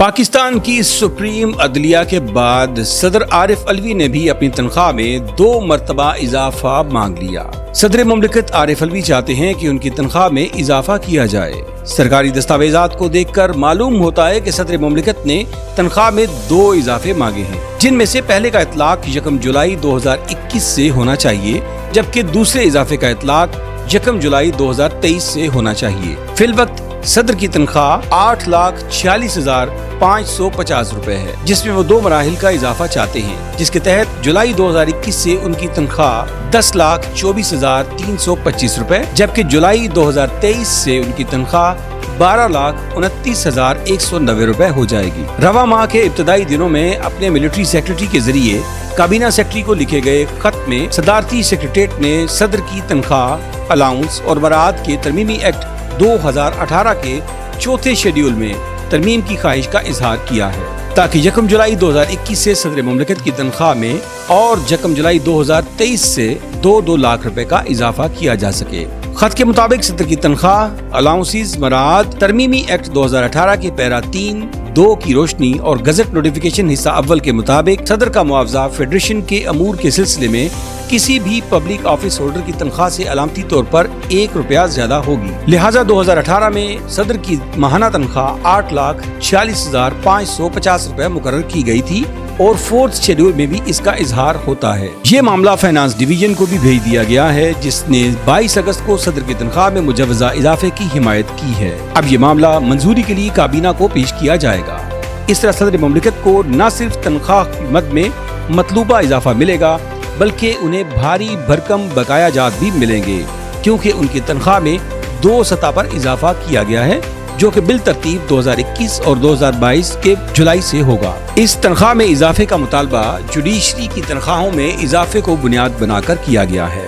पाकिस्तान की सुप्रीम अदलिया के बाद सदर आरिफ अलवी ने भी अपनी तनख्वाह में 2 मरतबा इजाफा मांग लिया। सदर मुमलिकत आरिफ अलवी चाहते हैं कि उनकी तनख्वाह में इजाफा किया जाए। सरकारी दस्तावेजात को देखकर मालूम होता है कि सदर मुमलिकत ने तनख्वाह में 2 इजाफे मांगे हैं, जिनमें से पहले का इतलाक 1 जुलाई 2021 से होना चाहिए, जबकि दूसरे इजाफे का इतलाक 1 जुलाई 2023 से होना चाहिए। फिलवक्त सदर की तनख्वाह 8,46,550 रुपए है, जिसमें वो 2 मराहिल का इजाफा चाहते हैं, जिसके तहत जुलाई 2021 से उनकी तनख्वाह 10,24,325 रुपए, जबकि जुलाई 2023 से उनकी तनख्वाह 12,29,190 रुपए हो जाएगी। रवा माह के इब्तदाई दिनों में अपने मिलिट्री सेक्रेटरी के जरिए काबीना सेक्रेटरी को लिखे गए खत में सदारती सेक्रेटेरिएट ने सदर की तनख्वाह, अलाउंस और बरात के तरमीमी एक्ट 2018 के चौथे शेड्यूल में तरमीम की ख्वाहिश का इजहार किया है, ताकि 1 जुलाई 2021 से सदर मुमलिकत की तनख्वाह में और 1 जुलाई 2023 से 2-2 लाख रुपए का इजाफा किया जा सके। खत के मुताबिक सदर की तनख्वाह, अलाउंसेस, मराद, तरमीमी एक्ट 2018 के पैरा 3(2) की रोशनी और गजट नोटिफिकेशन हिस्सा अव्वल के मुताबिक सदर का मुआवजा फेडरेशन के अमूर के सिलसिले में किसी भी पब्लिक ऑफिस होल्डर की तनख्वाह से अलामती तौर पर 1 रुपया ज्यादा होगी। लिहाजा 2018 में सदर की माहाना तनख्वाह 8,46,550 रुपए मुकर्रर की गई थी और 4th शेड्यूल में भी इसका इजहार होता है। ये मामला फाइनेंस डिवीजन को भी भेज दिया गया है, जिसने 22 अगस्त को सदर की तनख्वाह में मुजवजा इजाफे की हिमायत की है। अब ये मामला मंजूरी के लिए काबीना को पेश किया जाएगा। इस तरह सदर मुमलिकत को न सिर्फ तनख्वाह की मद में मतलूबा इजाफा मिलेगा, बल्कि उन्हें भारी भरकम बकाया जात भी मिलेंगे, क्योंकि उनकी तनख्वाह में 2 सतह पर इजाफा किया गया है, जो कि बिल तरतीब 2021 और 2022 के जुलाई से होगा। इस तनख्वाह में इजाफे का मुतालबा जुडिशरी की तनख्वाहों में इजाफे को बुनियाद बनाकर किया गया है।